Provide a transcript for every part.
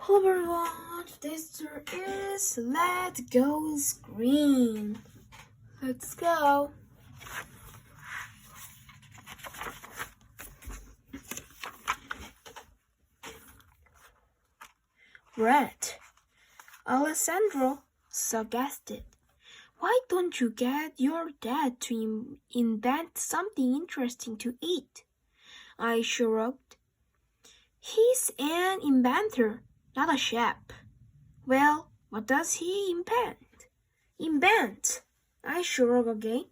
Overwatch, this is Let Go Screen. Let's go. Brett, Alessandro suggested. Why don't you get your dad to invent something interesting to eat? I shrugged. He's an inventor, not a chef. Well, what does he invent? I shrug again.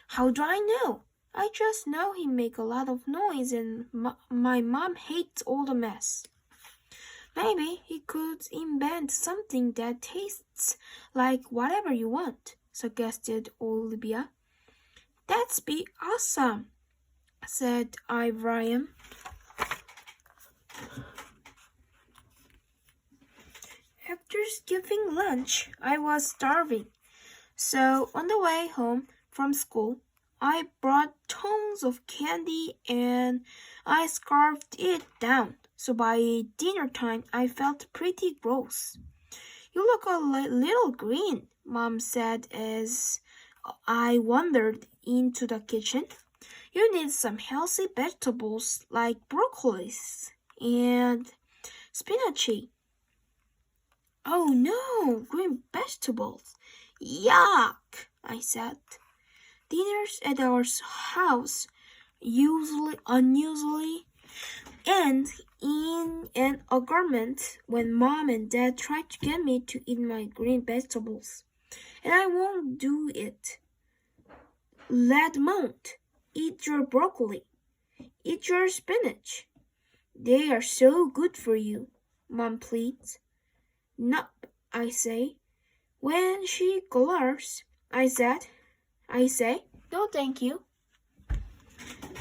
How do I know? I just know he make a lot of noise and my mom hates all the mess. Maybe he could invent something that tastes like whatever you want, suggested Olivia. That'd be awesome, said Ivriam. After skipping lunch, I was starving. So on the way home from school, I brought tons of candy and I scarfed it down. So by dinner time, I felt pretty gross. You look a little green, Mom said as I wandered into the kitchen. You need some healthy vegetables like broccoli and spinach. Oh no, green vegetables. Yuck, I said. Dinners at our house unusually end in an argument when Mom and Dad try to get me to eat my green vegetables. And I won't do it. Lad won't. Eat your broccoli. Eat your spinach. They are so good for you, Mom pleads. Nope, I say. When she glares, I say, no thank you.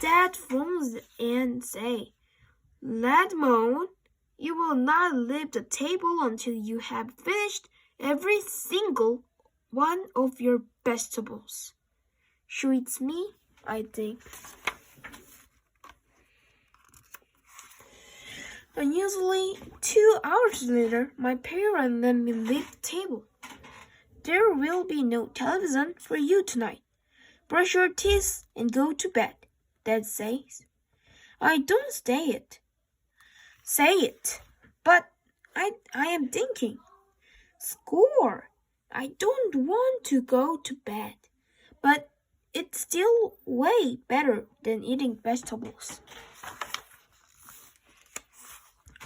Dad frowns and say, Ladmon, you will not leave the table until you have finished every single one of your vegetables. Shoots me, I think. Unusually, 2 hours later, my parents let me leave the table. There will be no television for you tonight. Brush your teeth and go to bed, Dad says. I don't say it, but I am thinking. Score! I don't want to go to bed, but it's still way better than eating vegetables.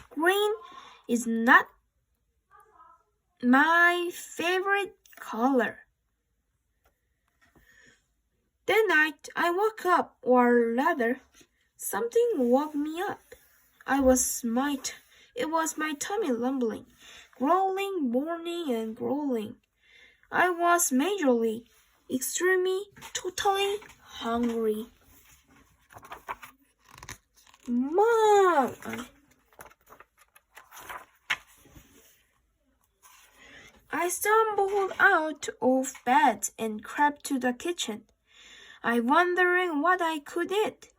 Green is not my favorite color. That night I woke up, or rather, something woke me up. It was my tummy rumbling, growling, mourning, and growling. I was majorly, extremely, totally hungry. Mom! I stumbled out of bed and crept to the kitchen. I wondering what I could eat.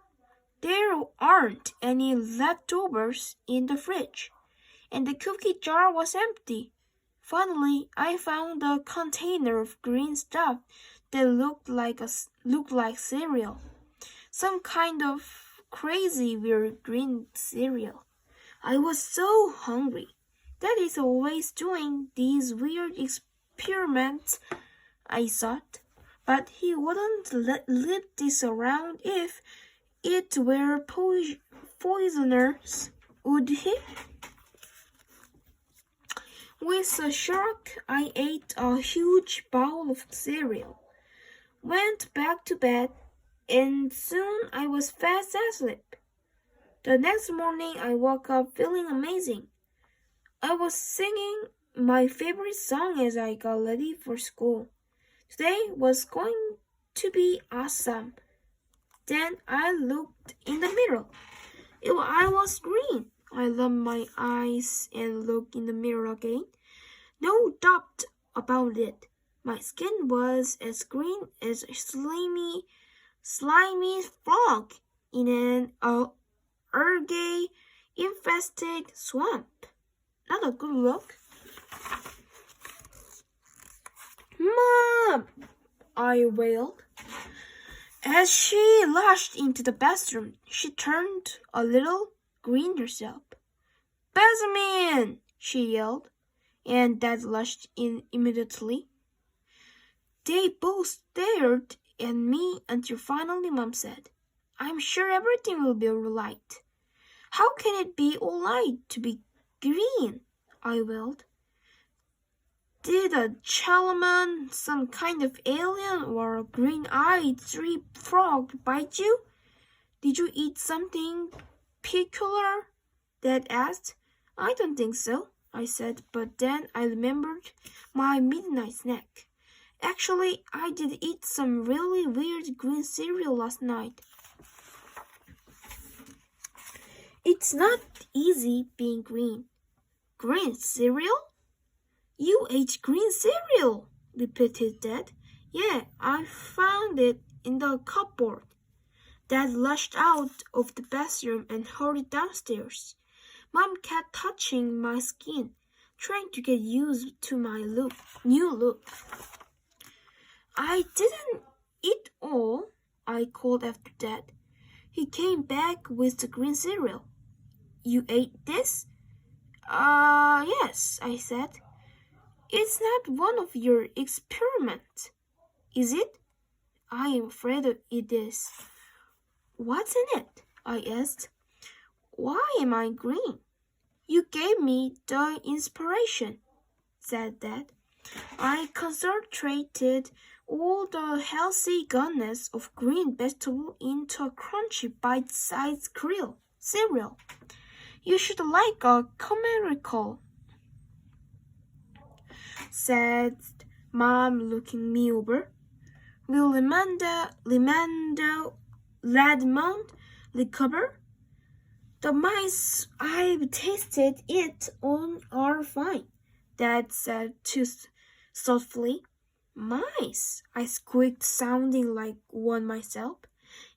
There aren't any leftovers in the fridge, and the cookie jar was empty. Finally, I found a container of green stuff that looked like cereal. Some kind of crazy weird green cereal. I was so hungry. Dad is always doing these weird experiments, I thought. But he wouldn't leave this around if it were poisonous, would he? With a shark, I ate a huge bowl of cereal, went back to bed, and soon I was fast asleep. The next morning I woke up feeling amazing. I was singing my favorite song as I got ready for school. Today was going to be awesome. Then I looked in the mirror. I was green. I rubbed my eyes and looked in the mirror again. No doubt about it. My skin was as green as a slimy frog in an algae-infested swamp. Not a good look? Mom! I wailed. As she rushed into the bathroom, she turned a little green herself. Benjamin! She yelled, and Dad rushed in immediately. They both stared at me until finally Mom said, I'm sure everything will be all right. How can it be all right to be green? I wailed. Did a Chalaman, some kind of alien or a green-eyed tree frog bite you? Did you eat something peculiar? Dad asked. I don't think so, I said, but then I remembered my midnight snack. Actually, I did eat some really weird green cereal last night. It's not easy being green. Green cereal? You ate green cereal, repeated Dad. Yeah, I found it in the cupboard. Dad rushed out of the bathroom and hurried downstairs. Mom kept touching my skin, trying to get used to my new look. I didn't eat all, I called after Dad. He came back with the green cereal. You ate this? Yes, I said. It's not one of your experiments, is it? I am afraid it is. What's in it? I asked. Why am I green? You gave me the inspiration, said Dad. I concentrated all the healthy goodness of green vegetable into a crunchy bite-sized cereal. You should like a miracle, said Mom, looking me over. Will Redmond recover? The mice I've tasted it on are fine, Dad said too softly. Mice, I squeaked, sounding like one myself.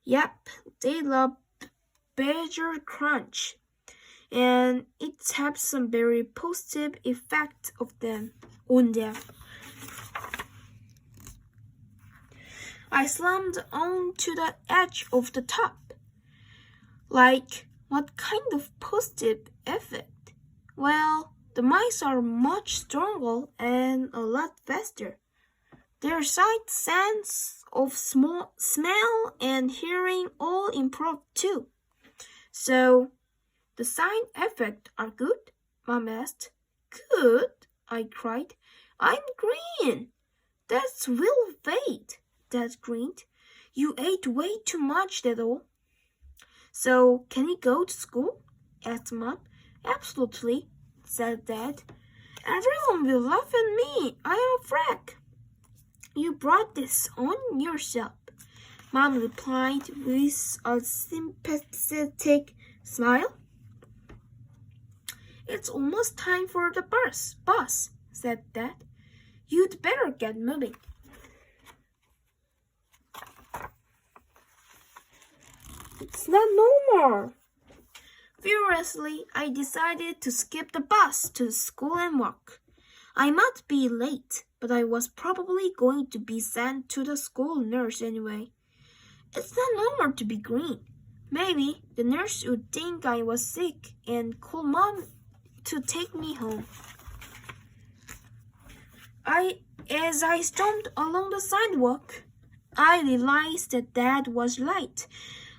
Yep, they love Badger Crunch, and it has some very positive effect on them. I slammed onto the edge of the tub. Like, what kind of positive effect? Well, the mice are much stronger and a lot faster. Their sight, sense of smell, and hearing all improved too. So, the side effects are good? Mom asked. Good? I cried. I'm green. That's will fade. Dad grinned. You ate way too much, that's all. So, can we go to school? Asked Mom. Absolutely, said Dad. Everyone will laugh at me. I am a frack. You brought this on yourself, Mom replied with a sympathetic smile. It's almost time for the bus, said Dad. You'd better get moving. It's not normal. Furiously, I decided to skip the bus to school and walk. I might be late, but I was probably going to be sent to the school nurse anyway. It's not normal to be green. Maybe the nurse would think I was sick and call Mom to take me home. As I stormed along the sidewalk, I realized that Dad was right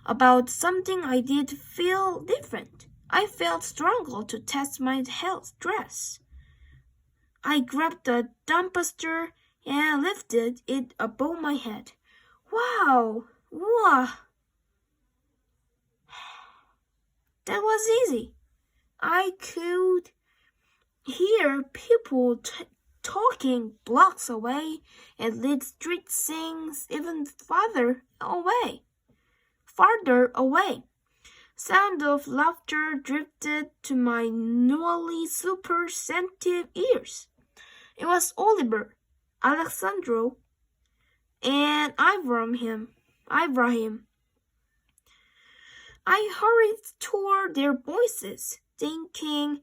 about something. I did feel different. I felt stronger to test my health dress. I grabbed the dumpster and lifted it above my head. Wow! That was easy. I could hear people talking blocks away and lead street things even farther away. Sound of laughter drifted to my newly super sensitive ears. It was Oliver, Alexandro, and Ibrahim. I hurried toward their voices, thinking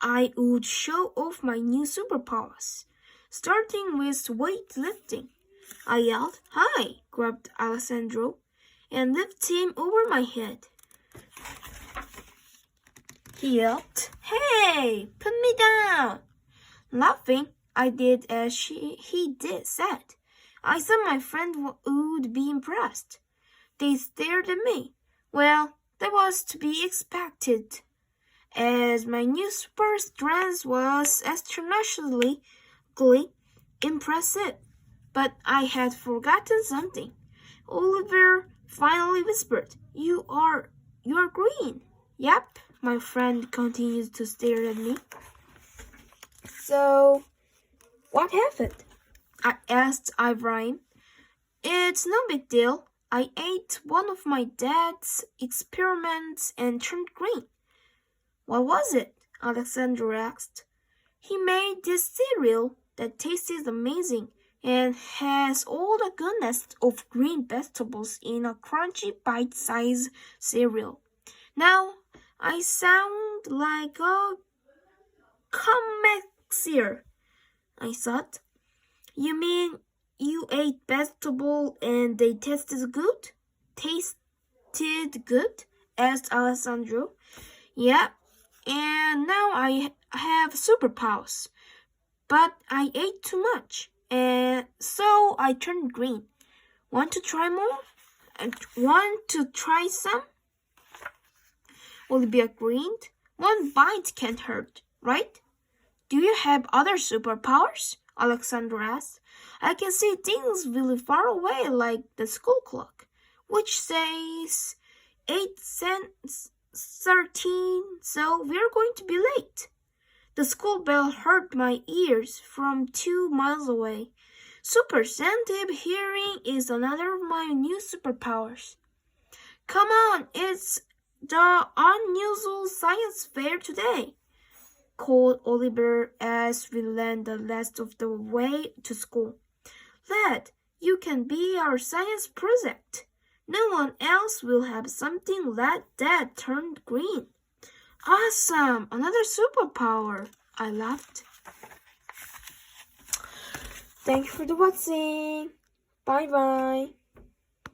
I would show off my new superpowers, starting with weightlifting. I yelled, "Hi!" grabbed Alessandro, and lifted him over my head. He yelped, "Hey, put me down!" Laughing, I did as he said. I thought my friend would be impressed. They stared at me. Well, that was to be expected, as my new super strength was astronomically impressive. But I had forgotten something. Oliver finally whispered, You are green." "Yep," my friend continued to stare at me. "So, what happened?" I asked Ibrahim. "It's no big deal. I ate one of my dad's experiments and turned green." "What was it?" Alexander asked. "He made this cereal that tastes amazing and has all the goodness of green vegetables in a crunchy bite-sized cereal. Now, I sound like a connoisseur," I thought. "You mean you ate vegetable and they tasted good?" "Tasted good?" asked Alessandro. "Yeah, and now I have superpowers. But I ate too much, and so I turned green. Want to try more? Want to try some?" Olivia grinned. "One bite can't hurt, right?" "Do you have other superpowers?" Alexander asked. "I can see things really far away, like the school clock, which says 8:13, so we're going to be late." The school bell hurt my ears from 2 miles away. Super sensitive hearing is another of my new superpowers. "Come on, it's the unusual science fair today," called Oliver as we ran the rest of the way to school. "Lad, you can be our science project. No one else will have something like that turned green." "Awesome! Another superpower!" I laughed. Thank you for watching. Bye bye.